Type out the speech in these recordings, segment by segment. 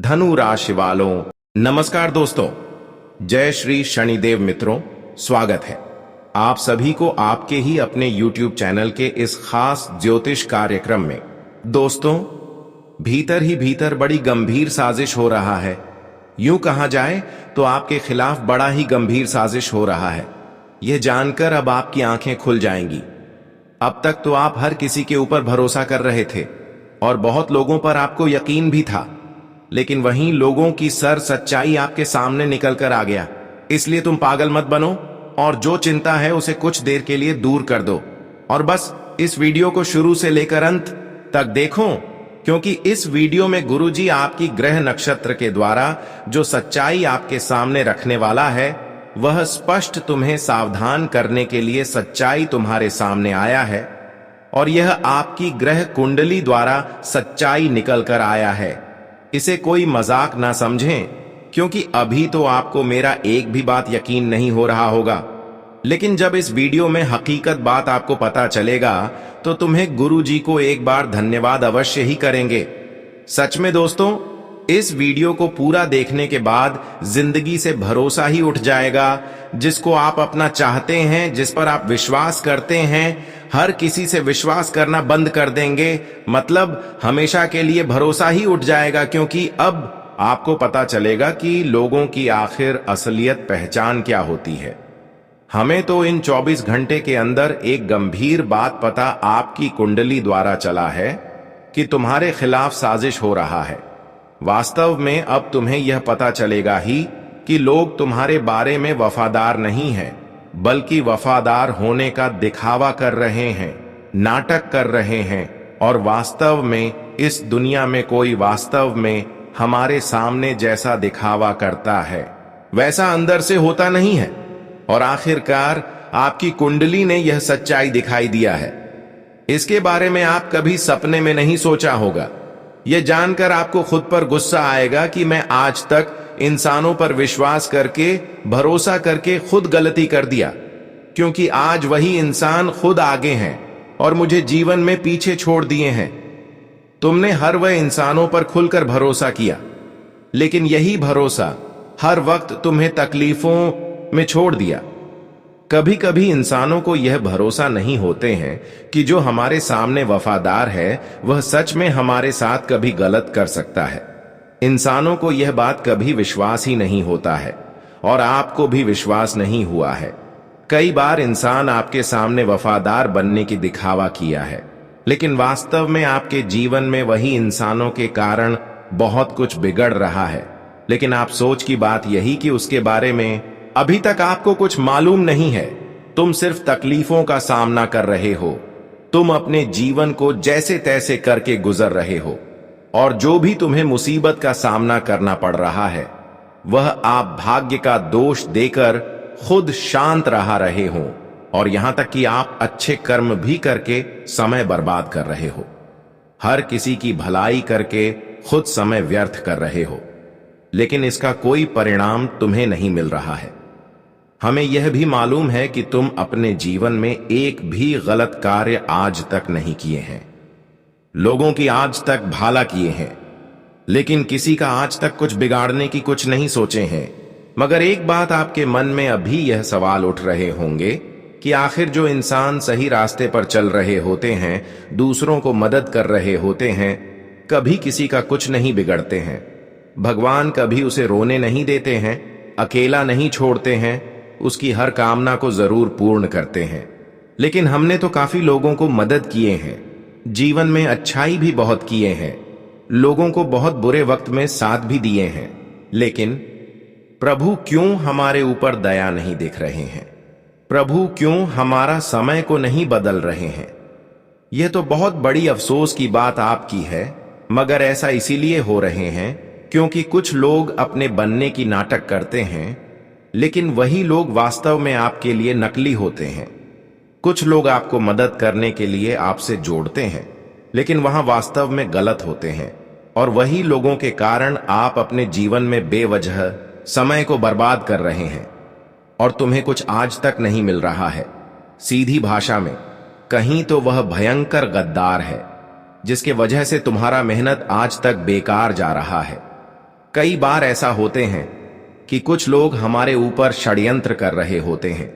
धनु राशि वालों, नमस्कार दोस्तों। जय श्री शनिदेव मित्रों, स्वागत है आप सभी को आपके ही अपने YouTube चैनल के इस खास ज्योतिष कार्यक्रम में। दोस्तों, भीतर ही भीतर बड़ी गंभीर साजिश हो रहा है। यूं कहा जाए तो आपके खिलाफ बड़ा ही गंभीर साजिश हो रहा है। यह जानकर अब आपकी आंखें खुल जाएंगी। अब तक तो आप हर किसी के ऊपर भरोसा कर रहे थे और बहुत लोगों पर आपको यकीन भी था, लेकिन वहीं लोगों की सच्चाई आपके सामने निकल कर आ गया। इसलिए तुम पागल मत बनो और जो चिंता है उसे कुछ देर के लिए दूर कर दो और बस इस वीडियो को शुरू से लेकर अंत तक देखो, क्योंकि इस वीडियो में गुरुजी आपकी ग्रह नक्षत्र के द्वारा जो सच्चाई आपके सामने रखने वाला है वह स्पष्ट तुम्हें सावधान करने के लिए सच्चाई तुम्हारे सामने आया है। और यह आपकी ग्रह कुंडली द्वारा सच्चाई निकल कर आया है। इसे कोई मजाक ना समझें, क्योंकि अभी तो आपको मेरा एक भी बात यकीन नहीं हो रहा होगा, लेकिन जब इस वीडियो में हकीकत बात आपको पता चलेगा तो तुम्हें गुरुजी को एक बार धन्यवाद अवश्य ही करेंगे। सच में दोस्तों, इस वीडियो को पूरा देखने के बाद जिंदगी से भरोसा ही उठ जाएगा। जिसको आप अपना चाहते हैं, जिस पर आप विश्वास करते हैं, हर किसी से विश्वास करना बंद कर देंगे। मतलब हमेशा के लिए भरोसा ही उठ जाएगा, क्योंकि अब आपको पता चलेगा कि लोगों की आखिर असलियत पहचान क्या होती है। हमें तो इन 24 घंटे के अंदर एक गंभीर बात पता आपकी कुंडली द्वारा चला है कि तुम्हारे खिलाफ साजिश हो रहा है। वास्तव में अब तुम्हें यह पता चलेगा ही कि लोग तुम्हारे बारे में वफादार नहीं हैं, बल्कि वफादार होने का दिखावा कर रहे हैं, नाटक कर रहे हैं। और वास्तव में इस दुनिया में कोई वास्तव में हमारे सामने जैसा दिखावा करता है वैसा अंदर से होता नहीं है। और आखिरकार आपकी कुंडली ने यह सच्चाई दिखाई दिया है। इसके बारे में आप कभी सपने में नहीं सोचा होगा। यह जानकर आपको खुद पर गुस्सा आएगा कि मैं आज तक इंसानों पर विश्वास करके, भरोसा करके खुद गलती कर दिया, क्योंकि आज वही इंसान खुद आगे हैं और मुझे जीवन में पीछे छोड़ दिए हैं। तुमने हर वह इंसानों पर खुलकर भरोसा किया, लेकिन यही भरोसा हर वक्त तुम्हें तकलीफों में छोड़ दिया। कभी कभी इंसानों को यह भरोसा नहीं होते हैं कि जो हमारे सामने वफादार है वह सच में हमारे साथ कभी गलत कर सकता है। इंसानों को यह बात कभी विश्वास ही नहीं होता है और आपको भी विश्वास नहीं हुआ है। कई बार इंसान आपके सामने वफादार बनने की दिखावा किया है, लेकिन वास्तव में आपके जीवन में वही इंसानों के कारण बहुत कुछ बिगड़ रहा है। लेकिन आप सोच की बात यही कि उसके बारे में अभी तक आपको कुछ मालूम नहीं है। तुम सिर्फ तकलीफों का सामना कर रहे हो। तुम अपने जीवन को जैसे तैसे करके गुजर रहे हो और जो भी तुम्हें मुसीबत का सामना करना पड़ रहा है वह आप भाग्य का दोष देकर खुद शांत रहा रहे हो, और यहां तक कि आप अच्छे कर्म भी करके समय बर्बाद कर रहे हो। हर किसी की भलाई करके खुद समय व्यर्थ कर रहे हो, लेकिन इसका कोई परिणाम तुम्हें नहीं मिल रहा है। हमें यह भी मालूम है कि तुम अपने जीवन में एक भी गलत कार्य आज तक नहीं किए हैं। लोगों की आज तक भला किए हैं, लेकिन किसी का आज तक कुछ बिगाड़ने की कुछ नहीं सोचे हैं। मगर एक बात आपके मन में अभी यह सवाल उठ रहे होंगे कि आखिर जो इंसान सही रास्ते पर चल रहे होते हैं, दूसरों को मदद कर रहे होते हैं, कभी किसी का कुछ नहीं बिगड़ते हैं। भगवान कभी उसे रोने नहीं देते हैं, अकेला नहीं छोड़ते हैं, उसकी हर कामना को जरूर पूर्ण करते हैं। लेकिन हमने तो काफी लोगों को मदद किए हैं, जीवन में अच्छाई भी बहुत किए हैं, लोगों को बहुत बुरे वक्त में साथ भी दिए हैं, लेकिन प्रभु क्यों हमारे ऊपर दया नहीं दिख रहे हैं? प्रभु क्यों हमारा समय को नहीं बदल रहे हैं? यह तो बहुत बड़ी अफसोस की बात आपकी है, मगर ऐसा इसीलिए हो रहे हैं क्योंकि कुछ लोग अपने बनने की नाटक करते हैं, लेकिन वही लोग वास्तव में आपके लिए नकली होते हैं। कुछ लोग आपको मदद करने के लिए आपसे जोड़ते हैं, लेकिन वहां वास्तव में गलत होते हैं, और वही लोगों के कारण आप अपने जीवन में बेवजह समय को बर्बाद कर रहे हैं और तुम्हें कुछ आज तक नहीं मिल रहा है। सीधी भाषा में कहीं तो वह भयंकर गद्दार है, जिसके वजह से तुम्हारा मेहनत आज तक बेकार जा रहा है। कई बार ऐसा होते हैं कि कुछ लोग हमारे ऊपर षड्यंत्र कर रहे होते हैं,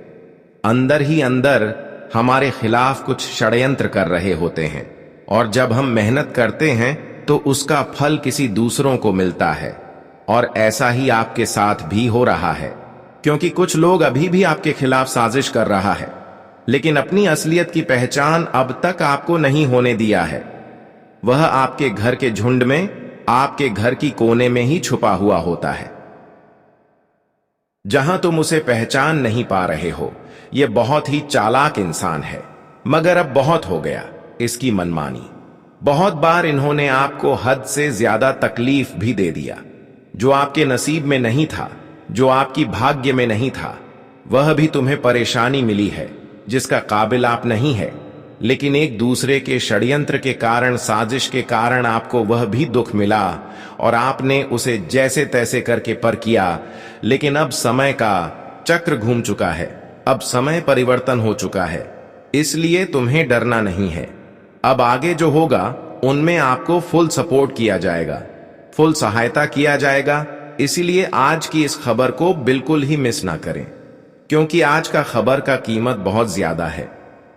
अंदर ही अंदर हमारे खिलाफ कुछ षड्यंत्र कर रहे होते हैं, और जब हम मेहनत करते हैं तो उसका फल किसी दूसरों को मिलता है। और ऐसा ही आपके साथ भी हो रहा है, क्योंकि कुछ लोग अभी भी आपके खिलाफ साजिश कर रहा है, लेकिन अपनी असलियत की पहचान अब तक आपको नहीं होने दिया है। वह आपके घर के झुंड में, आपके घर की कोने में ही छुपा हुआ होता है, जहां तुम उसे पहचान नहीं पा रहे हो। यह बहुत ही चालाक इंसान है, मगर अब बहुत हो गया इसकी मनमानी। बहुत बार इन्होंने आपको हद से ज्यादा तकलीफ भी दे दिया। जो आपके नसीब में नहीं था, जो आपकी भाग्य में नहीं था, वह भी तुम्हें परेशानी मिली है जिसका काबिल आप नहीं है। लेकिन एक दूसरे के षड्यंत्र के कारण, साजिश के कारण आपको वह भी दुख मिला और आपने उसे जैसे तैसे करके पर किया। लेकिन अब समय का चक्र घूम चुका है, अब समय परिवर्तन हो चुका है, इसलिए तुम्हें डरना नहीं है। अब आगे जो होगा उनमें आपको फुल सपोर्ट किया जाएगा, फुल सहायता किया जाएगा। इसीलिए आज की इस खबर को बिल्कुल ही मिस ना करें, क्योंकि आज का खबर का कीमत बहुत ज्यादा है।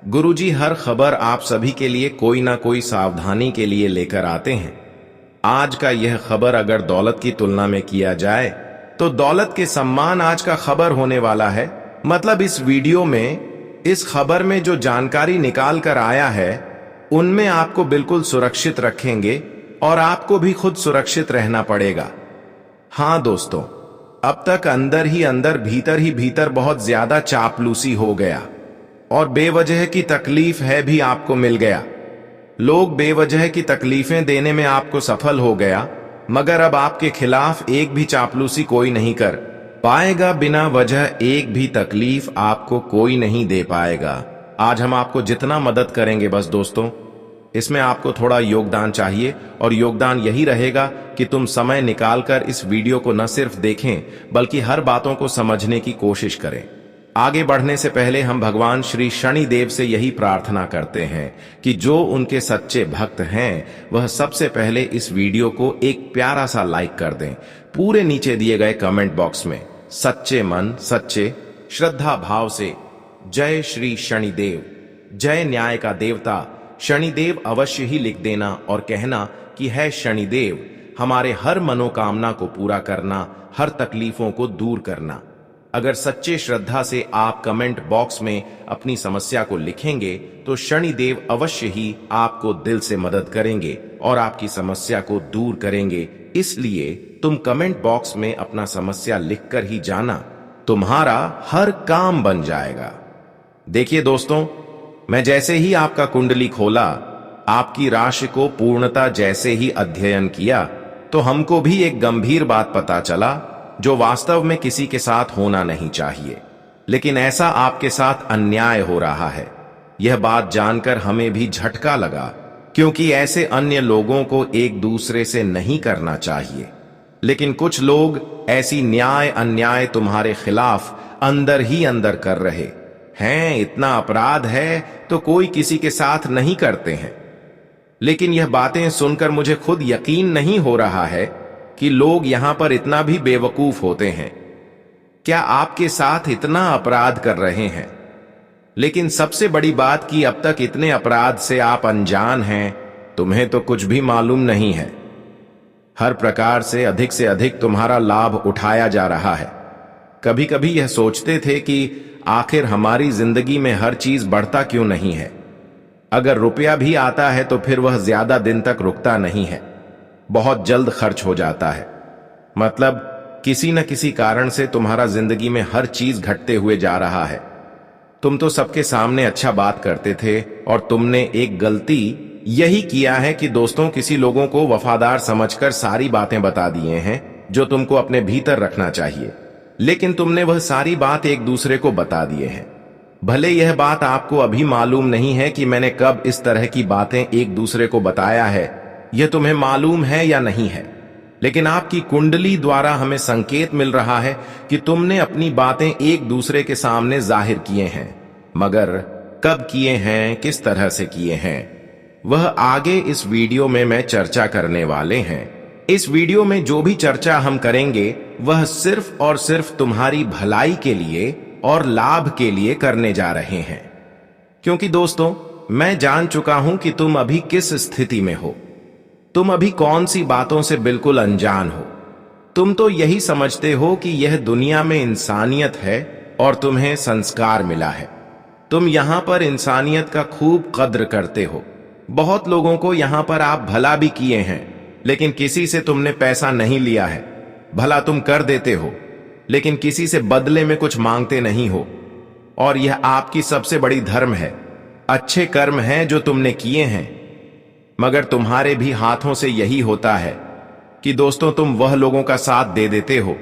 गुरुजी हर खबर आप सभी के लिए कोई ना कोई सावधानी के लिए लेकर आते हैं। आज का यह खबर अगर दौलत की तुलना में किया जाए तो दौलत के सम्मान आज का खबर होने वाला है। मतलब इस वीडियो में, इस खबर में जो जानकारी निकाल कर आया है, उनमें आपको बिल्कुल सुरक्षित रखेंगे और आपको भी खुद सुरक्षित रहना पड़ेगा। हां दोस्तों, अब तक अंदर ही अंदर, भीतर ही भीतर बहुत ज्यादा चापलूसी हो गया और बेवजह की तकलीफ है भी आपको मिल गया। लोग बेवजह की तकलीफें देने में आपको सफल हो गया, मगर अब आपके खिलाफ एक भी चापलूसी कोई नहीं कर पाएगा। बिना वजह एक भी तकलीफ आपको कोई नहीं दे पाएगा। आज हम आपको जितना मदद करेंगे, बस दोस्तों इसमें आपको थोड़ा योगदान चाहिए, और योगदान यही रहेगा कि तुम समय निकालकर इस वीडियो को न सिर्फ देखें बल्कि हर बातों को समझने की कोशिश करें। आगे बढ़ने से पहले हम भगवान श्री शनिदेव से यही प्रार्थना करते हैं कि जो उनके सच्चे भक्त हैं वह सबसे पहले इस वीडियो को एक प्यारा सा लाइक कर दें। पूरे नीचे दिए गए कमेंट बॉक्स में सच्चे मन, सच्चे श्रद्धा भाव से जय श्री शनिदेव, जय न्याय का देवता शनिदेव अवश्य ही लिख देना और कहना कि है शनिदेव, हमारे हर मनोकामना को पूरा करना, हर तकलीफों को दूर करना। अगर सच्चे श्रद्धा से आप कमेंट बॉक्स में अपनी समस्या को लिखेंगे तो शनिदेव अवश्य ही आपको दिल से मदद करेंगे और आपकी समस्या को दूर करेंगे। इसलिए तुम कमेंट बॉक्स में अपना समस्या लिखकर ही जाना, तुम्हारा हर काम बन जाएगा। देखिए दोस्तों, मैं जैसे ही आपका कुंडली खोला, आपकी राशि को पूर्णता जैसे ही अध्ययन किया, तो हमको भी एक गंभीर बात पता चला जो वास्तव में किसी के साथ होना नहीं चाहिए, लेकिन ऐसा आपके साथ अन्याय हो रहा है। यह बात जानकर हमें भी झटका लगा, क्योंकि ऐसे अन्य लोगों को एक दूसरे से नहीं करना चाहिए, लेकिन कुछ लोग ऐसी न्याय अन्याय तुम्हारे खिलाफ अंदर ही अंदर कर रहे हैं। इतना अपराध है तो कोई किसी के साथ नहीं करते हैं, लेकिन यह बातें सुनकर मुझे खुद यकीन नहीं हो रहा है कि लोग यहां पर इतना भी बेवकूफ होते हैं। क्या आपके साथ इतना अपराध कर रहे हैं, लेकिन सबसे बड़ी बात कि अब तक इतने अपराध से आप अनजान हैं, तुम्हें तो कुछ भी मालूम नहीं है। हर प्रकार से अधिक तुम्हारा लाभ उठाया जा रहा है। कभी कभी यह सोचते थे कि आखिर हमारी जिंदगी में हर चीज बढ़ता क्यों नहीं है। अगर रुपया भी आता है तो फिर वह ज्यादा दिन तक रुकता नहीं है, बहुत जल्द खर्च हो जाता है। मतलब किसी न किसी कारण से तुम्हारा जिंदगी में हर चीज घटते हुए जा रहा है। तुम तो सबके सामने अच्छा बात करते थे, और तुमने एक गलती यही किया है कि दोस्तों, किसी लोगों को वफादार समझकर सारी बातें बता दिए हैं जो तुमको अपने भीतर रखना चाहिए, लेकिन तुमने वह सारी बात एक दूसरे को बता दिए हैं। भले यह बात आपको अभी मालूम नहीं है कि मैंने कब इस तरह की बातें एक दूसरे को बताया है, यह तुम्हें मालूम है या नहीं है, लेकिन आपकी कुंडली द्वारा हमें संकेत मिल रहा है कि तुमने अपनी बातें एक दूसरे के सामने जाहिर किए हैं, मगर कब किए हैं, किस तरह से किए हैं, वह आगे इस वीडियो में मैं चर्चा करने वाले हैं। इस वीडियो में जो भी चर्चा हम करेंगे वह सिर्फ और सिर्फ तुम्हारी भलाई के लिए और लाभ के लिए करने जा रहे हैं। क्योंकि दोस्तों, मैं जान चुका हूं कि तुम अभी किस स्थिति में हो। तुम अभी कौन सी बातों से बिल्कुल अनजान हो। तुम तो यही समझते हो कि यह दुनिया में इंसानियत है और तुम्हें संस्कार मिला है। तुम यहां पर इंसानियत का खूब कद्र करते हो। बहुत लोगों को यहां पर आप भला भी किए हैं, लेकिन किसी से तुमने पैसा नहीं लिया है। भला तुम कर देते हो, लेकिन किसी से बदले में कुछ मांगते नहीं हो। और यह आपकी सबसे बड़ी धर्म है। अच्छे कर्म हैं जो तुमने किए हैं। मगर तुम्हारे भी हाथों से यही होता है कि दोस्तों, तुम वह लोगों का साथ दे देते हो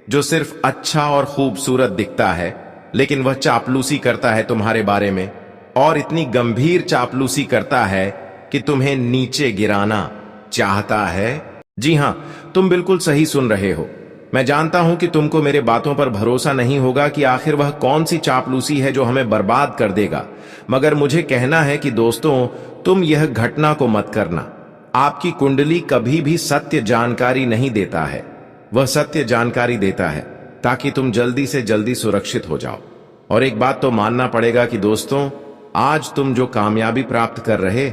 जो सिर्फ अच्छा और खूबसूरत दिखता है, लेकिन वह चापलूसी करता है तुम्हारे बारे में, और इतनी गंभीर चापलूसी करता है कि तुम्हें नीचे गिराना चाहता है। जी हां, तुम बिल्कुल सही सुन रहे हो। मैं जानता हूं कि तुमको मेरे बातों पर भरोसा नहीं होगा कि आखिर वह कौन सी चापलूसी है जो हमें बर्बाद कर देगा। मगर मुझे कहना है कि दोस्तों, तुम यह घटना को मत करना। आपकी कुंडली कभी भी सत्य जानकारी नहीं देता है। वह सत्य जानकारी देता है ताकि तुम जल्दी से जल्दी सुरक्षित हो जाओ। और एक बात तो मानना पड़ेगा कि दोस्तों, आज तुम जो कामयाबी प्राप्त कर रहे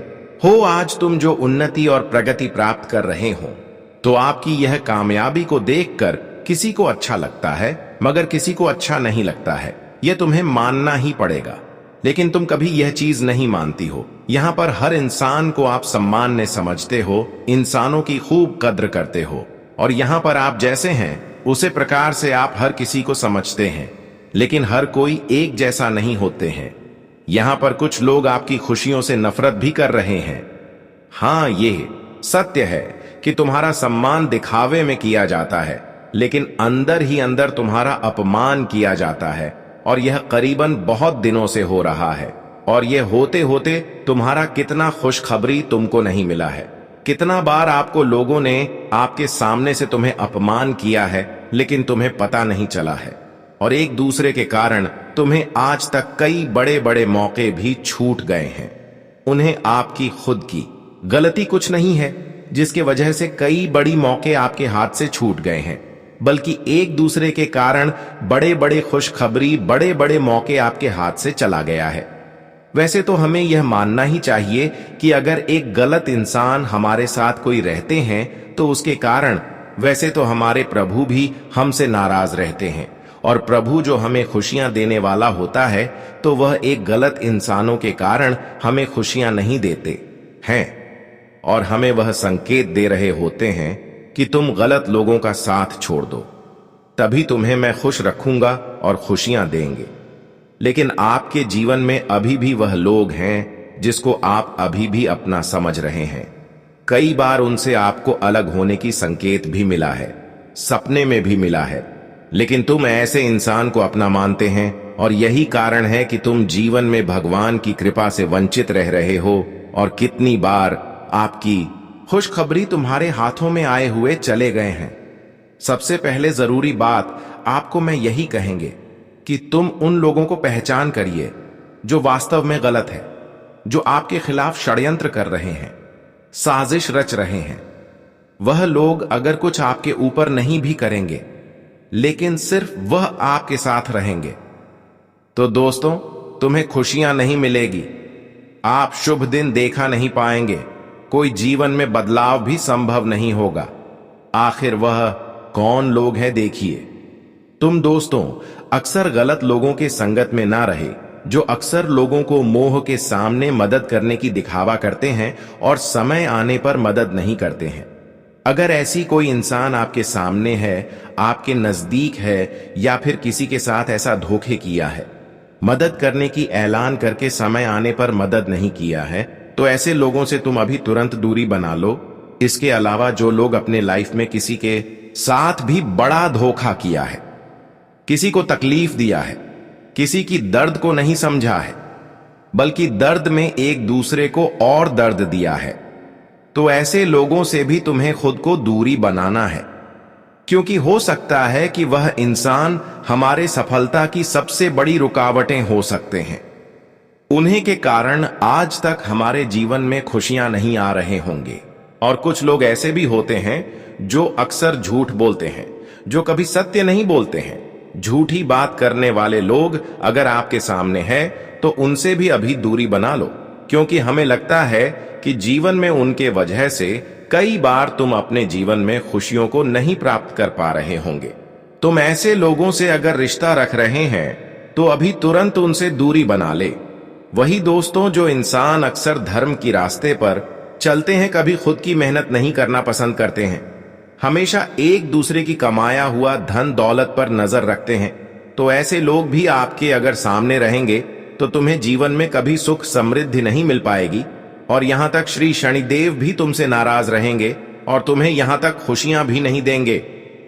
हो, आज तुम जो उन्नति और प्रगति प्राप्त कर रहे हो, तो आपकी यह कामयाबी को देखकर किसी को अच्छा लगता है, मगर किसी को अच्छा नहीं लगता है। यह तुम्हें मानना ही पड़ेगा। लेकिन तुम कभी यह चीज नहीं मानती हो। यहां पर हर इंसान को आप सम्मान से समझते हो, इंसानों की खूब कद्र करते हो, और यहां पर आप जैसे हैं उसी प्रकार से आप हर किसी को समझते हैं। लेकिन हर कोई एक जैसा नहीं होते हैं। यहां पर कुछ लोग आपकी खुशियों से नफरत भी कर रहे हैं। हां, ये सत्य है कि तुम्हारा सम्मान दिखावे में किया जाता है, लेकिन अंदर ही अंदर तुम्हारा अपमान किया जाता है। और यह करीबन बहुत दिनों से हो रहा है। और यह होते होते तुम्हारा कितना खुशखबरी तुमको नहीं मिला है। कितना बार आपको लोगों ने आपके सामने से तुम्हें अपमान किया है, लेकिन तुम्हें पता नहीं चला है। और एक दूसरे के कारण तुम्हें आज तक कई बड़े बड़े मौके भी छूट गए हैं। उन्हें आपकी खुद की गलती कुछ नहीं है जिसके वजह से कई बड़ी मौके आपके हाथ से छूट गए हैं, बल्कि एक दूसरे के कारण बड़े बड़े खुशखबरी, बड़े बड़े मौके आपके हाथ से चला गया है। वैसे तो हमें यह मानना ही चाहिए कि अगर एक गलत इंसान हमारे साथ कोई रहते हैं तो उसके कारण वैसे तो हमारे प्रभु भी हमसे नाराज रहते हैं। और प्रभु जो हमें खुशियां देने वाला होता है, तो वह एक गलत इंसानों के कारण हमें खुशियां नहीं देते हैं, और हमें वह संकेत दे रहे होते हैं कि तुम गलत लोगों का साथ छोड़ दो, तभी तुम्हें मैं खुश रखूंगा और खुशियां देंगे। लेकिन आपके जीवन में अभी भी वह लोग हैं जिसको आप अभी भी अपना समझ रहे हैं। कई बार उनसे आपको अलग होने की संकेत भी मिला है, सपने में भी मिला है, लेकिन तुम ऐसे इंसान को अपना मानते हैं। और यही कारण है कि तुम जीवन में भगवान की कृपा से वंचित रह रहे हो। और कितनी बार आपकी खुशखबरी तुम्हारे हाथों में आए हुए चले गए हैं। सबसे पहले जरूरी बात आपको मैं यही कहेंगे कि तुम उन लोगों को पहचान करिए जो वास्तव में गलत है, जो आपके खिलाफ षड्यंत्र कर रहे हैं, साजिश रच रहे हैं। वह लोग अगर कुछ आपके ऊपर नहीं भी करेंगे, लेकिन सिर्फ वह आपके साथ रहेंगे, तो दोस्तों, तुम्हें खुशियां नहीं मिलेगी। आप शुभ दिन देखा नहीं पाएंगे। कोई जीवन में बदलाव भी संभव नहीं होगा। आखिर वह कौन लोग हैं, देखिए। तुम दोस्तों अक्सर गलत लोगों के संगत में ना रहे, जो अक्सर लोगों को मोह के सामने मदद करने की दिखावा करते हैं और समय आने पर मदद नहीं करते हैं। अगर ऐसी कोई इंसान आपके सामने है, आपके नजदीक है, या फिर किसी के साथ ऐसा धोखे किया है, मदद करने की ऐलान करके समय आने पर मदद नहीं किया है, तो ऐसे लोगों से तुम अभी तुरंत दूरी बना लो। इसके अलावा जो लोग अपने लाइफ में किसी के साथ भी बड़ा धोखा किया है, किसी को तकलीफ दिया है, किसी की दर्द को नहीं समझा है, बल्कि दर्द में एक दूसरे को और दर्द दिया है, तो ऐसे लोगों से भी तुम्हें खुद को दूरी बनाना है। क्योंकि हो सकता है कि वह इंसान हमारे सफलता की सबसे बड़ी रुकावटें हो सकते हैं। उन्हीं के कारण आज तक हमारे जीवन में खुशियां नहीं आ रहे होंगे। और कुछ लोग ऐसे भी होते हैं जो अक्सर झूठ बोलते हैं, जो कभी सत्य नहीं बोलते हैं। झूठी बात करने वाले लोग अगर आपके सामने है तो उनसे भी अभी दूरी बना लो, क्योंकि हमें लगता है कि जीवन में उनके वजह से कई बार तुम अपने जीवन में खुशियों को नहीं प्राप्त कर पा रहे होंगे। तुम ऐसे लोगों से अगर रिश्ता रख रहे हैं तो अभी तुरंत उनसे दूरी बना ले। वही दोस्तों जो इंसान अक्सर धर्म की रास्ते पर चलते हैं, कभी खुद की मेहनत नहीं करना पसंद करते हैं, हमेशा एक दूसरे की कमाया हुआ धन दौलत पर नजर रखते हैं, तो ऐसे लोग भी आपके अगर सामने रहेंगे तो तुम्हें जीवन में कभी सुख समृद्धि नहीं मिल पाएगी, और यहां तक श्री शनिदेव भी तुमसे नाराज रहेंगे और तुम्हें यहां तक खुशियां भी नहीं देंगे।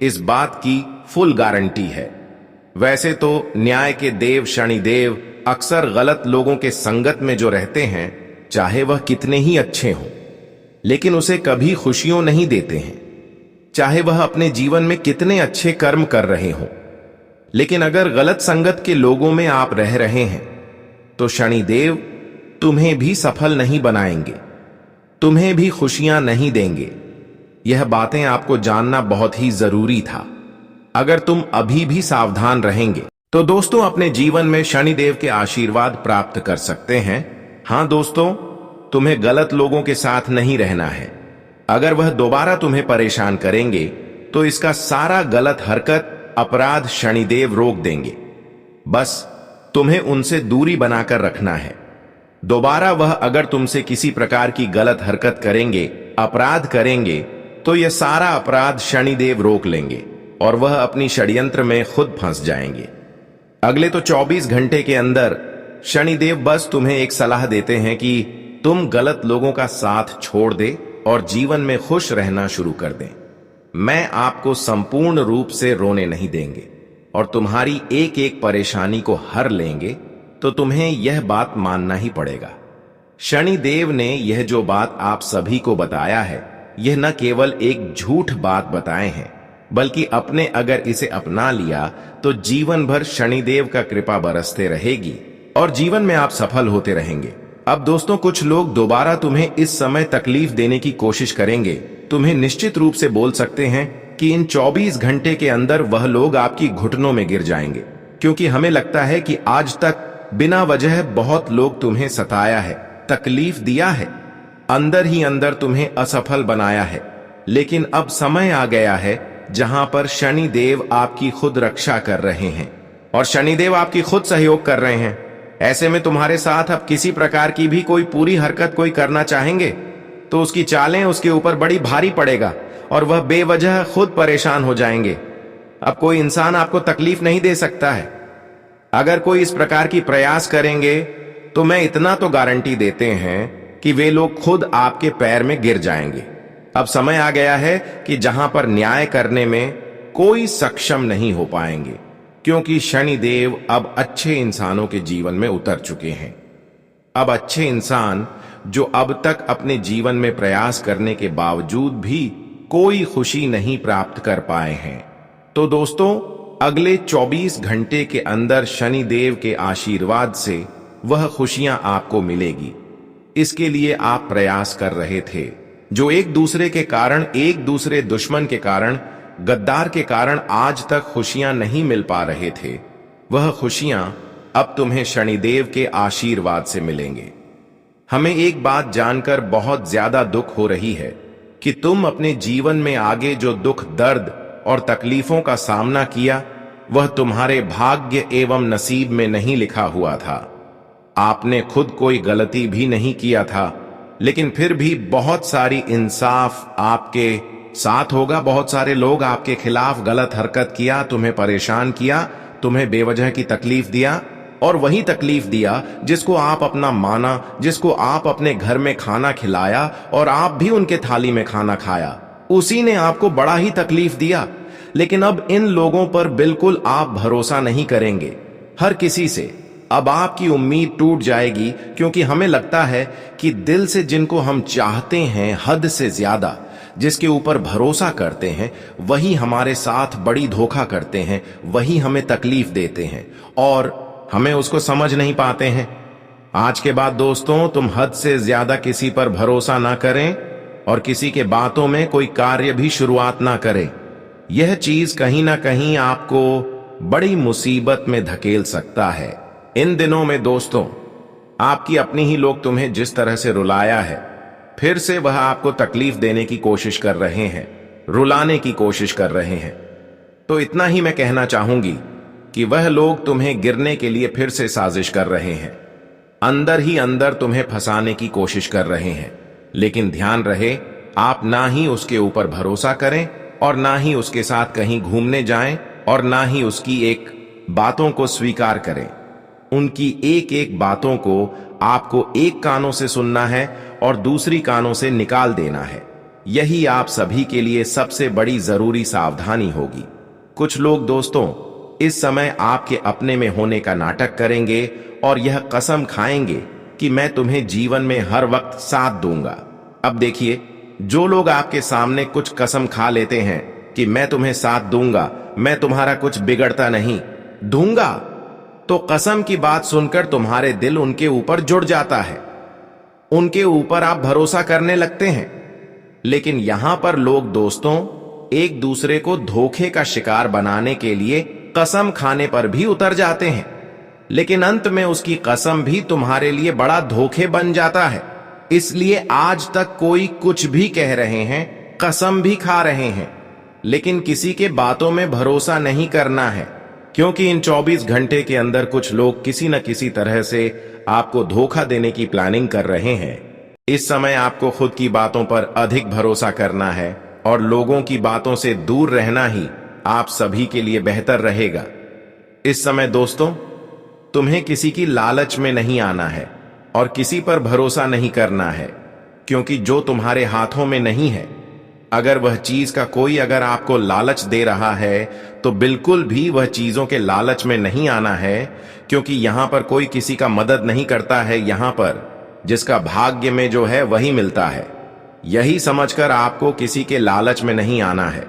इस बात की फुल गारंटी है। वैसे तो न्याय के देव शनिदेव अक्सर गलत लोगों के संगत में जो रहते हैं, चाहे वह कितने ही अच्छे हों, लेकिन उसे कभी खुशियों नहीं देते हैं। चाहे वह अपने जीवन में कितने अच्छे कर्म कर रहे हों, लेकिन अगर गलत संगत के लोगों में आप रह रहे हैं तो शनिदेव तुम्हें भी सफल नहीं बनाएंगे, तुम्हें भी खुशियां नहीं देंगे। यह बातें आपको जानना बहुत ही जरूरी था। अगर तुम अभी भी सावधान रहेंगे तो दोस्तों अपने जीवन में शनिदेव के आशीर्वाद प्राप्त कर सकते हैं। हां दोस्तों, तुम्हें गलत लोगों के साथ नहीं रहना है। अगर वह दोबारा तुम्हें परेशान करेंगे तो इसका सारा गलत हरकत अपराध शनिदेव रोक देंगे। बस तुम्हें उनसे दूरी बनाकर रखना है। दोबारा वह अगर तुमसे किसी प्रकार की गलत हरकत करेंगे, अपराध करेंगे, तो यह सारा अपराध शनिदेव रोक लेंगे और वह अपनी षड्यंत्र में खुद फंस जाएंगे। अगले तो 24 घंटे के अंदर शनिदेव बस तुम्हें एक सलाह देते हैं कि तुम गलत लोगों का साथ छोड़ दे और जीवन में खुश रहना शुरू कर दें। मैं आपको संपूर्ण रूप से रोने नहीं देंगे और तुम्हारी एक एक परेशानी को हर लेंगे, तो तुम्हें यह बात मानना ही पड़ेगा। शनिदेव ने यह जो बात आप सभी को बताया है, यह न केवल एक झूठ बात बताए हैं, बल्कि अपने अगर इसे अपना लिया तो जीवन भर शनिदेव का कृपा बरसते रहेगी और जीवन में आप सफल होते रहेंगे। अब दोस्तों, कुछ लोग दोबारा तुम्हें इस समय तकलीफ देने की कोशिश करेंगे। तुम्हें निश्चित रूप से बोल सकते हैं कि इन 24 घंटे के अंदर वह लोग आपकी घुटनों में गिर जाएंगे, क्योंकि हमें लगता है कि आज तक बिना वजह बहुत लोग तुम्हें सताया है, तकलीफ दिया है, अंदर ही अंदर तुम्हें असफल बनाया है। लेकिन अब समय आ गया है जहां पर शनिदेव आपकी खुद रक्षा कर रहे हैं और शनिदेव आपकी खुद सहयोग कर रहे हैं। ऐसे में तुम्हारे साथ अब किसी प्रकार की भी कोई पूरी हरकत कोई करना चाहेंगे तो उसकी चालें उसके ऊपर बड़ी भारी पड़ेगा और वह बेवजह खुद परेशान हो जाएंगे। अब कोई इंसान आपको तकलीफ नहीं दे सकता है। अगर कोई इस प्रकार की प्रयास करेंगे तो मैं इतना तो गारंटी देते हैं कि वे लोग खुद आपके पैर में गिर जाएंगे। अब समय आ गया है कि जहां पर न्याय करने में कोई सक्षम नहीं हो पाएंगे, क्योंकि शनिदेव अब अच्छे इंसानों के जीवन में उतर चुके हैं। अब अच्छे इंसान जो अब तक अपने जीवन में प्रयास करने के बावजूद भी कोई खुशी नहीं प्राप्त कर पाए हैं, तो दोस्तों अगले 24 घंटे के अंदर शनिदेव के आशीर्वाद से वह खुशियां आपको मिलेगी। इसके लिए आप प्रयास कर रहे थे। जो एक दूसरे के कारण, एक दूसरे दुश्मन के कारण, गद्दार के कारण आज तक खुशियां नहीं मिल पा रहे थे, वह खुशियां अब तुम्हें शनिदेव के आशीर्वाद से मिलेंगे। हमें एक बात जानकर बहुत ज्यादा दुख हो रही है कि तुम अपने जीवन में आगे जो दुख, दर्द और तकलीफों का सामना किया, वह तुम्हारे भाग्य एवं नसीब में नहीं लिखा हुआ था। आपने खुद कोई गलती भी नहीं किया था, लेकिन फिर भी बहुत सारी इंसाफ आपके साथ होगा। बहुत सारे लोग आपके खिलाफ गलत हरकत किया, तुम्हें परेशान किया, तुम्हें बेवजह की तकलीफ दिया, और वही तकलीफ दिया जिसको आप अपना माना, जिसको आप अपने घर में खाना खिलाया और आप भी उनके थाली में खाना खाया, उसी ने आपको बड़ा ही तकलीफ दिया। लेकिन अब इन लोगों पर बिल्कुल आप भरोसा नहीं करेंगे। हर किसी से अब आपकी उम्मीद टूट जाएगी, क्योंकि हमें लगता है कि दिल से जिनको हम चाहते हैं, हद से ज्यादा जिसके ऊपर भरोसा करते हैं, वही हमारे साथ बड़ी धोखा करते हैं, वही हमें तकलीफ देते हैं और हमें उसको समझ नहीं पाते हैं। आज के बाद दोस्तों तुम हद से ज्यादा किसी पर भरोसा ना करें और किसी के बातों में कोई कार्य भी शुरुआत ना करें। यह चीज कहीं ना कहीं आपको बड़ी मुसीबत में धकेल सकता है। इन दिनों में दोस्तों, आपकी अपनी ही लोग तुम्हें जिस तरह से रुलाया है, फिर से वह आपको तकलीफ देने की कोशिश कर रहे हैं, रुलाने की कोशिश कर रहे हैं। तो इतना ही मैं कहना चाहूंगी कि वह लोग तुम्हें गिरने के लिए फिर से साजिश कर रहे हैं, अंदर ही अंदर तुम्हें फंसाने की कोशिश कर रहे हैं। लेकिन ध्यान रहे, आप ना ही उसके ऊपर भरोसा करें और ना ही उसके साथ कहीं घूमने जाएं और ना ही उसकी एक बातों को स्वीकार करें। उनकी एक एक बातों को आपको एक कानों से सुनना है और दूसरी कानों से निकाल देना है। यही आप सभी के लिए सबसे बड़ी जरूरी सावधानी होगी। कुछ लोग दोस्तों इस समय आपके अपने में होने का नाटक करेंगे और यह कसम खाएंगे कि मैं तुम्हें जीवन में हर वक्त साथ दूंगा। अब देखिए, जो लोग आपके सामने कुछ कसम खा लेते हैं कि मैं तुम्हें साथ दूंगा, मैं तुम्हारा कुछ बिगड़ता नहीं दूंगा, तो कसम की बात सुनकर तुम्हारे दिल उनके ऊपर जुड़ जाता है, उनके ऊपर आप भरोसा करने लगते हैं। लेकिन यहां पर लोग दोस्तों एक दूसरे को धोखे का शिकार बनाने के लिए कसम खाने पर भी उतर जाते हैं, लेकिन अंत में उसकी कसम भी तुम्हारे लिए बड़ा धोखे बन जाता है। इसलिए आज तक कोई कुछ भी कह रहे हैं, कसम भी खा रहे हैं, लेकिन किसी के बातों में भरोसा नहीं करना है, क्योंकि इन 24 घंटे के अंदर कुछ लोग किसी न किसी तरह से आपको धोखा देने की प्लानिंग कर रहे हैं। इस समय आपको खुद की बातों पर अधिक भरोसा करना है और लोगों की बातों से दूर रहना ही आप सभी के लिए बेहतर रहेगा। इस समय दोस्तों तुम्हें किसी की लालच में नहीं आना है और किसी पर भरोसा नहीं करना है, क्योंकि जो तुम्हारे हाथों में नहीं है, अगर वह चीज का कोई अगर आपको लालच दे रहा है तो बिल्कुल भी वह चीजों के लालच में नहीं आना है, क्योंकि यहां पर कोई किसी का मदद नहीं करता है। यहां पर जिसका भाग्य में जो है वही मिलता है। यही समझकर आपको किसी के लालच में नहीं आना है।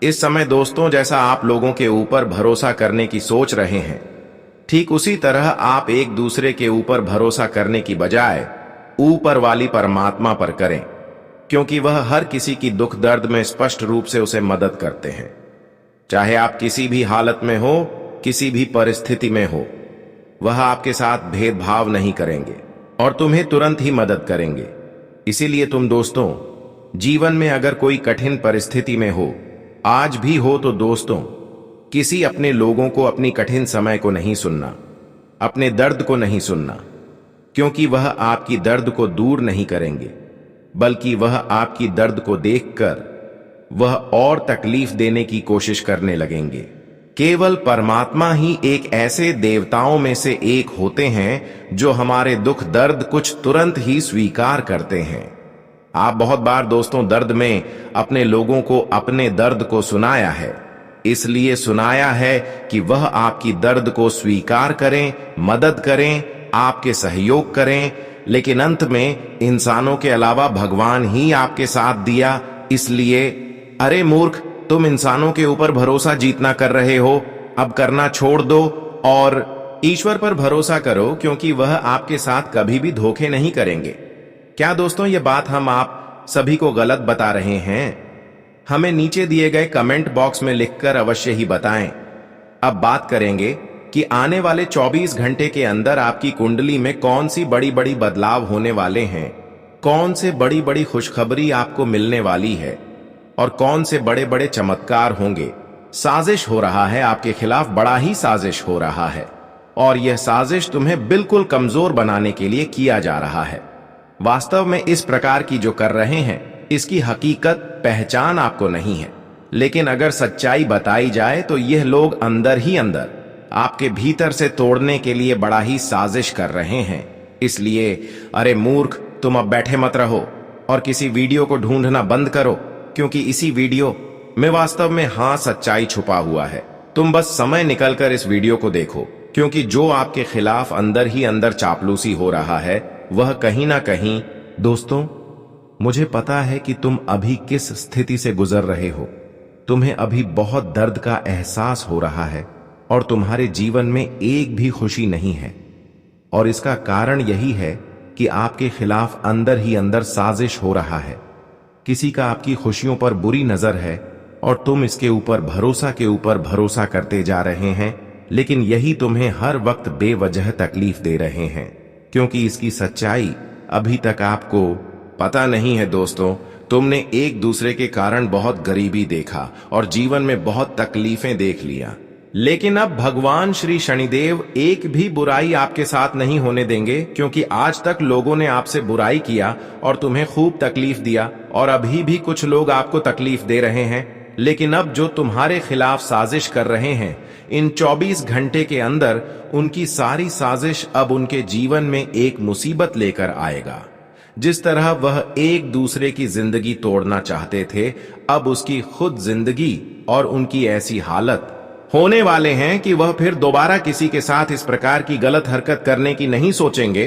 इस समय दोस्तों जैसा आप लोगों के ऊपर भरोसा करने की सोच रहे हैं, ठीक उसी तरह आप एक दूसरे के ऊपर भरोसा करने की बजाय ऊपर वाली परमात्मा पर करें, क्योंकि वह हर किसी की दुख दर्द में स्पष्ट रूप से उसे मदद करते हैं। चाहे आप किसी भी हालत में हो, किसी भी परिस्थिति में हो, वह आपके साथ भेदभाव नहीं करेंगे और तुम्हें तुरंत ही मदद करेंगे। इसीलिए तुम दोस्तों जीवन में अगर कोई कठिन परिस्थिति में हो, आज भी हो, तो दोस्तों किसी अपने लोगों को अपनी कठिन समय को नहीं सुनना, अपने दर्द को नहीं सुनना, क्योंकि वह आपकी दर्द को दूर नहीं करेंगे, बल्कि वह आपकी दर्द को देखकर वह और तकलीफ देने की कोशिश करने लगेंगे। केवल परमात्मा ही एक ऐसे देवताओं में से एक होते हैं जो हमारे दुख दर्द कुछ तुरंत ही स्वीकार करते हैं। आप बहुत बार दोस्तों दर्द में अपने लोगों को अपने दर्द को सुनाया है, इसलिए सुनाया है कि वह आपकी दर्द को स्वीकार करें, मदद करें, आपके सहयोग करें, लेकिन अंत में इंसानों के अलावा भगवान ही आपके साथ दिया। इसलिए अरे मूर्ख, तुम इंसानों के ऊपर भरोसा जीतना कर रहे हो, अब करना छोड़ दो और ईश्वर पर भरोसा करो, क्योंकि वह आपके साथ कभी भी धोखे नहीं करेंगे। क्या दोस्तों ये बात हम आप सभी को गलत बता रहे हैं? हमें नीचे दिए गए कमेंट बॉक्स में लिखकर अवश्य ही बताएं। अब बात करेंगे कि आने वाले 24 घंटे के अंदर आपकी कुंडली में कौन सी बड़ी बड़ी बदलाव होने वाले हैं, कौन से बड़ी बड़ी खुशखबरी आपको मिलने वाली है और कौन से बड़े बड़े चमत्कार होंगे। साजिश हो रहा है आपके खिलाफ, बड़ा ही साजिश हो रहा है, और यह साजिश तुम्हें बिल्कुल कमजोर बनाने के लिए किया जा रहा है। वास्तव में इस प्रकार की जो कर रहे हैं इसकी हकीकत पहचान आपको नहीं है, लेकिन अगर सच्चाई बताई जाए तो यह लोग अंदर ही अंदर आपके भीतर से तोड़ने के लिए बड़ा ही साजिश कर रहे हैं। इसलिए अरे मूर्ख, तुम अब बैठे मत रहो और किसी वीडियो को ढूंढना बंद करो, क्योंकि इसी वीडियो में वास्तव में सच्चाई छुपा हुआ है। तुम बस समय निकलकर इस वीडियो को देखो, क्योंकि जो आपके खिलाफ अंदर ही अंदर चापलूसी हो रहा है वह कहीं ना कहीं, दोस्तों मुझे पता है कि तुम अभी किस स्थिति से गुजर रहे हो। तुम्हें अभी बहुत दर्द का एहसास हो रहा है और तुम्हारे जीवन में एक भी खुशी नहीं है, और इसका कारण यही है कि आपके खिलाफ अंदर ही अंदर साजिश हो रहा है। किसी का आपकी खुशियों पर बुरी नजर है और तुम इसके ऊपर भरोसा के ऊपर भरोसा करते जा रहे हैं, लेकिन यही तुम्हें हर वक्त बेवजह तकलीफ दे रहे हैं, क्योंकि इसकी सच्चाई अभी तक आपको पता नहीं है। दोस्तों, तुमने एक दूसरे के कारण बहुत गरीबी देखा और जीवन में बहुत तकलीफें देख लिया, लेकिन अब भगवान श्री शनिदेव एक भी बुराई आपके साथ नहीं होने देंगे, क्योंकि आज तक लोगों ने आपसे बुराई किया और तुम्हें खूब तकलीफ दिया, और अभी भी कुछ लोग आपको तकलीफ दे रहे हैं। लेकिन अब जो तुम्हारे खिलाफ साजिश कर रहे हैं, इन 24 घंटे के अंदर उनकी सारी साजिश अब उनके जीवन में एक मुसीबत लेकर आएगा। जिस तरह वह एक दूसरे की जिंदगी तोड़ना चाहते थे, अब उसकी खुद जिंदगी और उनकी ऐसी हालत होने वाले हैं कि वह फिर दोबारा किसी के साथ इस प्रकार की गलत हरकत करने की नहीं सोचेंगे।